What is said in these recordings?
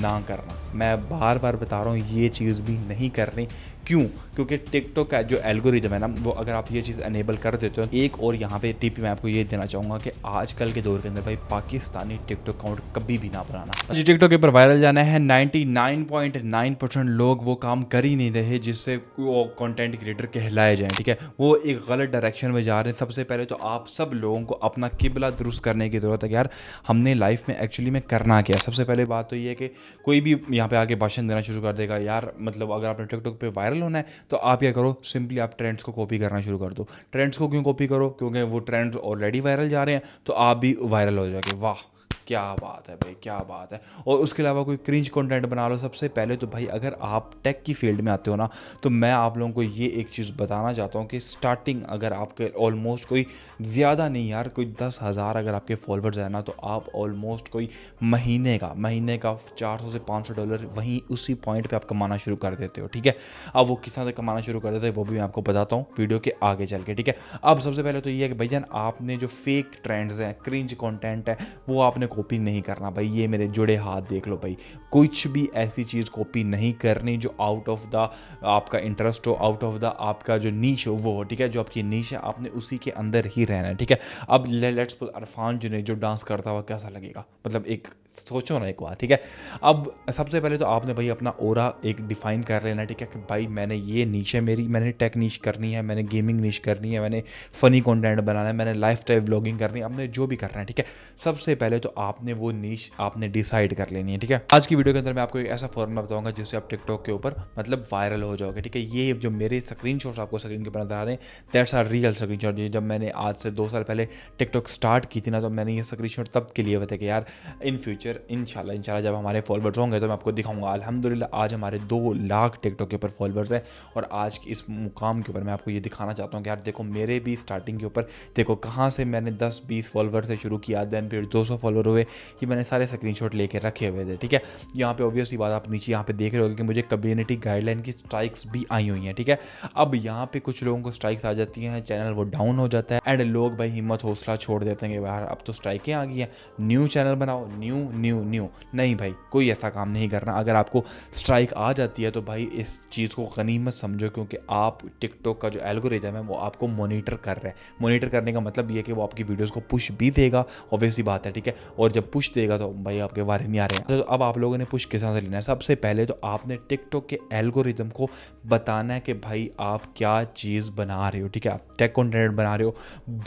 ना करना। मैं बार बार बता रहा हूँ ये चीज़ भी नहीं करनी। क्यों? क्योंकि टिकटॉक का जो एल्गोरिदम है ना, वो अगर आप ये चीज़ एनेबल कर देते हो। एक और यहाँ पे टिप मैं आपको ये देना चाहूँगा कि आजकल के दौर के अंदर भाई पाकिस्तानी टिकटॉक अकाउंट कभी भी ना बनाना। जी टिकटॉक के ऊपर वायरल जाना है, 99.9% लोग वो काम कर ही नहीं रहे जिससे वो कंटेंट क्रिएटर कहलाए जाएं। ठीक है, वो एक गलत डायरेक्शन में जा रहे हैं। सबसे पहले तो आप सब लोगों को अपना किबला दुरुस्त करने की ज़रूरत है कि यार हमने लाइफ में एक्चुअली में करना क्या है। सबसे पहले बात तो ये है कि कोई भी यहाँ पे आके भाषण देना शुरू कर देगा यार, मतलब अगर आपने टिकटॉक पे वायरल होना है तो आप क्या करो, सिंपली आप ट्रेंड्स को कॉपी करना शुरू कर दो। ट्रेंड्स को क्यों कॉपी करो? क्योंकि वो ट्रेंड्स ऑलरेडी वायरल जा रहे हैं तो आप भी वायरल हो जाओगे। वाह क्या बात है भाई, क्या बात है। और उसके अलावा कोई क्रिंज कंटेंट बना लो। सबसे पहले तो भाई अगर आप टेक की फील्ड में आते हो ना, तो मैं आप लोगों को ये एक चीज़ बताना चाहता हूँ कि स्टार्टिंग अगर आपके ऑलमोस्ट कोई ज़्यादा नहीं यार, कोई 10,000 अगर आपके फॉलोअर्स है ना, तो आप ऑलमोस्ट कोई महीने का $400 से $500 वहीं उसी पॉइंट पे आप कमाना शुरू कर देते हो। ठीक है, अब वो किस तरह से कमाना शुरू कर देते हैं वो भी मैं आपको बताता हूँ वीडियो के आगे चल के। ठीक है, अब सबसे पहले तो ये है कि भाईजान आपने जो फेक ट्रेंड्स हैं, क्रिंज कंटेंट है, वो आपने कॉपी नहीं करना भाई। ये मेरे जुड़े हाथ देख लो भाई, कुछ भी ऐसी चीज़ कॉपी नहीं करनी जो आउट ऑफ द आपका इंटरेस्ट हो, आउट ऑफ द आपका जो नीश हो वो हो। ठीक है, जो आपकी नीश है आपने उसी के अंदर ही रहना है। ठीक है, अब लेट्स सपोज अरफान जुनैद जो डांस करता हुआ कैसा लगेगा, मतलब एक सोचो ना एक बार। ठीक है, अब सबसे पहले तो आपने भाई अपना ओरा एक डिफाइन कर लेना। ठीक है कि भाई मैंने ये नीश है मेरी, मैंने टेक नीश करनी है, मैंने गेमिंग नीश करनी है, मैंने फ़नी कंटेंट बनाना है, मैंने लाइफ स्टाइल व्लॉगिंग करनी है, आपने जो भी करना है। ठीक है, सबसे पहले तो आपने वो नीश आपने डिसाइड कर लेनी है। ठीक है, आज की वीडियो के अंदर मैं आपको एक ऐसा फॉर्मूला बताऊंगा जिससे आप टिकटॉक के ऊपर मतलब वायरल हो जाओगे। ठीक है, ये जो मेरे स्क्रीनशॉट्स आपको स्क्रीन के ऊपर नजर आ रहे हैं, दैट्स आर रियल स्क्रीनशॉट। जब मैंने आज से 2 साल पहले टिकटॉक स्टार्ट की थी ना, तो मैंने ये स्क्रीनशॉट तब के लिए बताया कि यार इन फ्यूचर इंशाल्लाह जब हमारे फॉलोअर्स होंगे तो मैं आपको दिखाऊंगा। अल्हम्दुलिल्लाह आज हमारे 2 लाख टिकटॉक के ऊपर फॉलोअर्स हैं। और आज की इस मुकाम के ऊपर मैं आपको ये दिखाना चाहता हूँ कि यार देखो मेरे भी स्टार्टिंग के ऊपर देखो कहाँ से मैंने 10-20 फॉलोअर से शुरू किया, देन फिर 200 फॉलोअर हुए, कि मैंने सारे स्क्रीनशॉट लेके रखे हुए थे। ठीक है, यहाँ पे ऑब्वियसली बात आप नीचे यहाँ पे देख रहे होगे कि मुझे कम्युनिटी गाइडलाइन की स्ट्राइक्स भी आई हुई हैं। ठीक है, अब यहाँ पे कुछ लोगों को स्ट्राइक्स आ जाती हैं, चैनल वो डाउन हो जाता है एंड लोग भाई हिम्मत हौसला छोड़ देते हैं कि यार अब तो स्ट्राइकें आ गई हैं, न्यू चैनल बनाओ, न्यू। नहीं भाई, कोई ऐसा काम नहीं करना। अगर आपको स्ट्राइक आ जाती है तो भाई इस चीज़ को गनीमत समझो, क्योंकि आप टिकटॉक का जो एल्गोरिथम है वो आपको मॉनिटर कर रहा है। मॉनिटर करने का मतलब ये है कि वो आपकी वीडियोस को पुश भी देगा, ऑब्वियसली बात है। ठीक है, और जब पुश देगा तो भाई आपके बारे नहीं आ रहे हैं। तो अब आप लोगों ने पुश किस तरह से लेना है? सबसे पहले तो आपने टिकटॉक के एल्गोरिथम को बताना है कि भाई आप क्या चीज़ बना रहे हो। ठीक है, आप टेक कंटेंट बना रहे हो,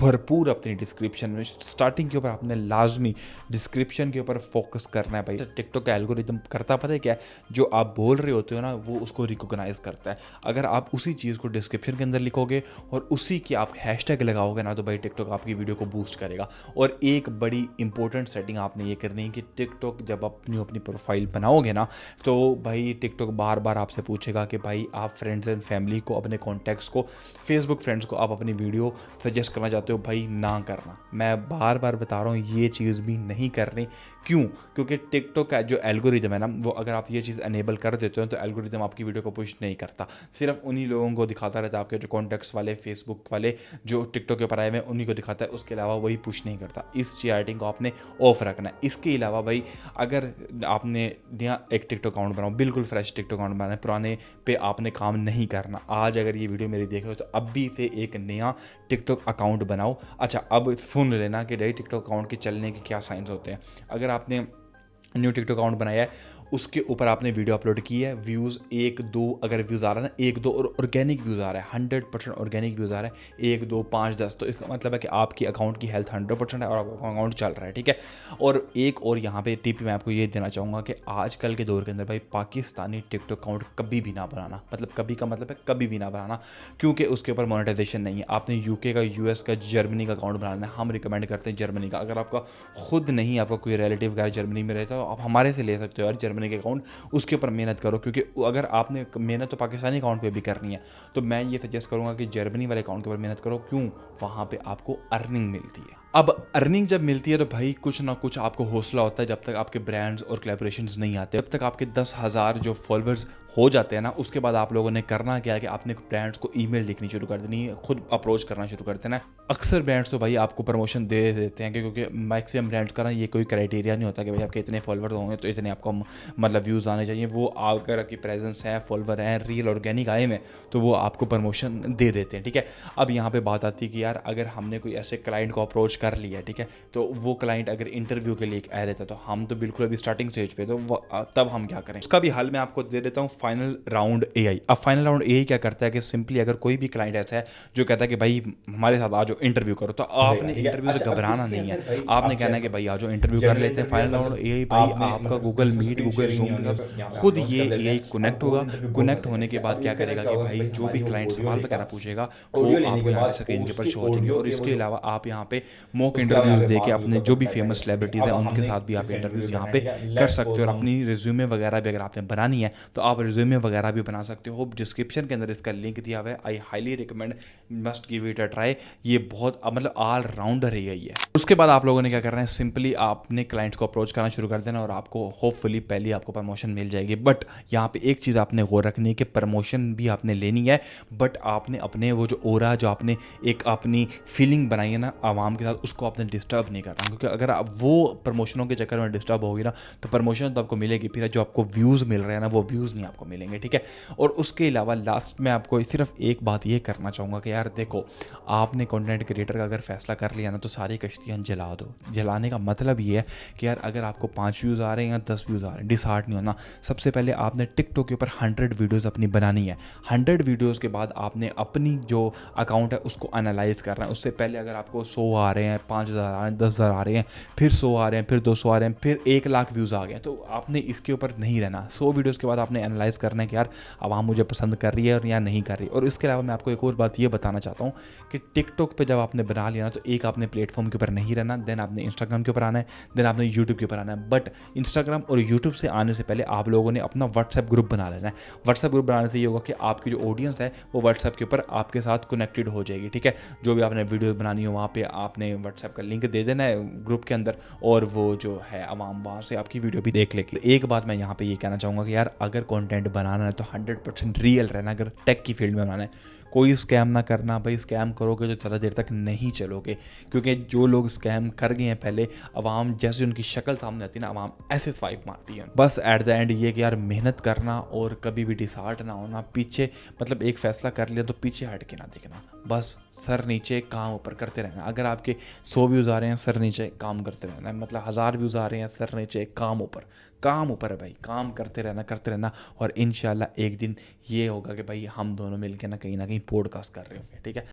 भरपूर अपनी डिस्क्रिप्शन में स्टार्टिंग के ऊपर आपने लाजमी डिस्क्रिप्शन के ऊपर फोकस करना है भाई। टिकटॉक का एल्गोरिथम करता पता है क्या है? जो आप बोल रहे होते हो ना वो उसको रिकॉग्नाइज करता है। अगर आप उसी चीज़ को डिस्क्रिप्शन के अंदर लिखोगे और उसी की आप हैशटैग लगाओगे ना, तो भाई टिकटॉक आपकी वीडियो को बूस्ट करेगा। और एक बड़ी इंपॉर्टेंट सेटिंग आपने ये करनी है कि टिकटॉक जब अपनी प्रोफाइल बनाओगे ना, तो भाई टिकटॉक बार बार आपसे पूछेगा कि भाई आप फ्रेंड्स एंड फैमिली को, अपने कॉन्टैक्ट्स को, फेसबुक फ्रेंड्स को आप अपनी वीडियो सजेस्ट करना चाहते हो, भाई ना करना। मैं बार बार बता रहा हूँ ये चीज़ भी नहीं करनी। क्यों? क्योंकि टिकटॉक का जो एल्गोरिथम है ना, वो अगर आप ये चीज़ एनेबल कर देते हो तो एल्गोरिथम आपकी वीडियो को पुश नहीं करता, सिर्फ उन्हीं लोगों को दिखाता रहता है, आपके जो कॉन्टैक्ट्स वाले, फेसबुक वाले जो टिकटॉक के ऊपर आए हुए हैं उन्हीं को दिखाता है, उसके अलावा वही पुश नहीं करता। इस चीटिंग को आपने ऑफ रखना है। इसके अलावा भाई अगर आपने नया एक टिकटॉक अकाउंट बनाओ, बिल्कुल फ्रेश टिकटॉक अकाउंट बनाना है, पुराने पे आपने काम नहीं करना। आज अगर ये वीडियो मेरी देख रहे हो तो अभी से एक नया टिकटॉक अकाउंट बनाओ। अच्छा, अब सुन लेना कि नए टिकटॉक अकाउंट के चलने के क्या साइंस होते हैं। अगर आपने न्यू टिकटॉक अकाउंट बनाया है, उसके ऊपर आपने वीडियो अपलोड की है, व्यूज़ 1-2 अगर व्यूज़ आ रहा है ना, 1-2 और ऑर्गेनिक व्यूज़ आ रहा है, 100% ऑर्गेनिक व्यूज़ आ रहा है, 1, 2, 5, 10, तो इसका मतलब है कि आपकी अकाउंट की हेल्थ 100% है और आपका अकाउंट चल रहा है। ठीक है, और एक और यहाँ पे टिप मैं आपको ये देना चाहूँगा कि आजकल के दौर के अंदर भाई पाकिस्तानी टिकटॉक अकाउंट कभी भी ना बनाना, मतलब कभी का मतलब है कभी भी ना बनाना, क्योंकि उसके ऊपर मोनेटाइजेशन नहीं है। आपने यूके का, यूएस का, जर्मनी का अकाउंट बनाना है। हम रिकमेंड करते हैं जर्मनी का। अगर आपका खुद नहीं, आपका कोई रिलेटिव वगैरह जर्मनी में रहता है तो आप हमारे से ले सकते हो यार जर्मनी के अकाउंट, उसके ऊपर मेहनत करो। क्योंकि अगर आपने मेहनत तो पाकिस्तानी अकाउंट पे भी करनी है, तो मैं ये सजेस्ट करूंगा कि जर्मनी वाले अकाउंट के ऊपर मेहनत करो। क्यों? वहाँ पे आपको अर्निंग मिलती है। अब अर्निंग जब मिलती है तो भाई कुछ ना कुछ आपको हौसला होता है। जब तक आपके ब्रांड्स और कोलैबोरेशंस नहीं आते, जब तक आपके 10,000 जो फॉलोअर्स हो जाते हैं ना, उसके बाद आप लोगों ने करना क्या है कि आपने ब्रांड्स को ईमेल लिखनी शुरू कर देनी है, खुद अप्रोच करना शुरू कर देना है। अक्सर ब्रांड्स तो भाई आपको प्रमोशन दे देते हैं, क्योंकि मैक्सिमम ब्रांड्स का ना ये कोई क्राइटेरिया नहीं होता कि भाई आपके इतने फॉलोअर्स होंगे तो इतने आपको मतलब व्यूज़ आने चाहिए। वो अगर आपकी प्रेजेंस है, फॉलोवर है, रियल ऑर्गेनिक आए में, तो वो आपको प्रमोशन दे देते हैं, ठीक है। अब यहाँ पे बात आती है कि यार अगर हमने कोई ऐसे क्लाइंट को अप्रोच कर लिया, ठीक है, तो वो क्लाइंट अगर इंटरव्यू के लिए एक आ रहता है, तो हम तो बिल्कुल अभी स्टार्टिंग स्टेज पे, तो तब हम क्या करें, उसका भी हल मैं आपको दे देता हूँ, फाइनल राउंड एआई। अब फाइनल राउंड एआई क्या करता है कि सिंपली अगर कोई भी क्लाइंट ऐसा है जो कहता है कि भाई हमारे साथ आ जाओ इंटरव्यू करो, तो आपने इंटरव्यू से घबराना नहीं है, आपने कहना है कि भाई आ जाओ इंटरव्यू कर लेते हैं। फाइनल राउंड एआई भाई आपका गूगल मीट, गूगल जूम के साथ खुद ये एआई कनेक्ट होगा। कनेक्ट होने के बाद क्या करेगा कि भाई जो भी क्लाइंट सवाल वगैरह पूछेगा वो आपको यहाँ पे स्क्रीन के ऊपर शो हो जाएंगे। और इसके अलावा आप यहाँ पे मॉक इंटरव्यूज़ दे के अपने जो भी फेमस सेलिब्रिटीज़ हैं उनके साथ भी आप इंटरव्यूज़ यहाँ पे कर सकते हो। और अपनी रिज्यूमे वगैरह भी अगर आपने बनानी है तो आप रिज्यूमे वगैरह भी बना सकते हो। डिस्क्रिप्शन के अंदर इसका लिंक दिया हुआ है, I highly recommend, must give it a try. ये बहुत मतलब ऑल राउंडर है ये। उसके बाद आप लोगों ने क्या करना है, सिंपली आपने क्लाइंट्स को अप्रोच करना शुरू कर देना और आपको होपफुली पहले आपको प्रमोशन मिल जाएगी। बट यहाँ पे एक चीज़ आपने गौर रखनी है कि प्रमोशन भी आपने लेनी है, बट आपने अपने वो जो ओरा, जो आपने एक अपनी फीलिंग बनाई है ना आवाम के साथ, उसको आपने डिस्टर्ब नहीं करना। क्योंकि अगर आप वो प्रमोशनों के चक्कर में डिस्टर्ब होगी ना, तो प्रमोशन तो आपको मिलेगी, फिर जो आपको व्यूज़ मिल रहे हैं ना वो व्यूज़ नहीं आपको मिलेंगे, ठीक है। और उसके अलावा लास्ट में आपको सिर्फ एक बात ये करना चाहूँगा कि यार देखो, आपने कंटेंट क्रिएटर का अगर फैसला कर लिया ना, तो सारी कश्तियाँ जला दो। जलाने का मतलब ये है कि यार अगर आपको 5 व्यूज़ आ रहे हैं या 10 व्यूज़ आ रहे हैं, डिसहार्ट नहीं होना। सबसे पहले आपने टिकटॉक के ऊपर 100 वीडियोज़ अपनी बनानी है। 100 वीडियोज़ के बाद आपने अपनी जो अकाउंट है उसको एनालाइज करना है। उससे पहले अगर आपको 100 आ रहे हैं, 5000 आ रहे हैं, 10,000 आ रहे हैं, फिर 100 आ रहे हैं, फिर 200 आ रहे हैं, फिर 1 लाख व्यूज़ आ गए, तो आपने इसके ऊपर नहीं रहना। 100 वीडियोज़ के बाद आपने एनालाइज करना है कि यार आवाम मुझे पसंद कर रही है और या नहीं कर रही। और इसके अलावा मैं आपको एक और बात ये बताना चाहता हूँ कि टिकटॉक पे जब आपने बना लिया ना, तो एक आपने प्लेटफॉर्म के ऊपर नहीं रहना, देन आपने इंस्टाग्राम के ऊपर आना है, देन आपने यूट्यूब के ऊपर आना है। बट इंस्टाग्राम और यूट्यूब से आने से पहले आप लोगों ने अपना व्हाट्सएप ग्रुप बना लेना है। व्हाट्सएप ग्रुप बनाने से ये होगा कि आपकी जो ऑडियंस है वो व्हाट्सएप के ऊपर आपके साथ कनेक्टेड हो जाएगी, ठीक है। जो भी आपने वीडियो बनानी हो वहाँ पे आपने व्हाट्सएप का लिंक दे देना है ग्रुप के अंदर, और वो जो है आवाम वहाँ से आपकी वीडियो भी देख लेगी। एक बात मैं यहाँ पे ये कहना चाहूँगा कि यार अगर कंटेंट बनाना है तो 100% रियल रहना। अगर टेक की फील्ड में बनाना है, कोई स्कैम ना करना भाई। स्कैम करोगे तो ज़्यादा देर तक नहीं चलोगे, क्योंकि जो लोग स्कैम कर गए हैं पहले, आवाम जैसे उनकी शक्ल सामने आती है ना, आवाम ऐसे स्वाइप मारती है। बस एट द एंड ये कि यार मेहनत करना और कभी भी डिसहार्ट ना होना। पीछे मतलब एक फैसला कर लिया तो पीछे हट के ना देखना, बस सर नीचे काम ऊपर करते रहना। अगर आपके 100 व्यूज़ आ रहे हैं, सर नीचे काम करते रहना। मतलब 1000 व्यूज़ आ रहे हैं, सर नीचे काम ऊपर। काम ऊपर है भाई, काम करते रहना। और इंशाल्लाह एक दिन ये होगा कि भाई हम दोनों मिलकर ना कहीं पॉडकास्ट कर रहे होंगे, ठीक है।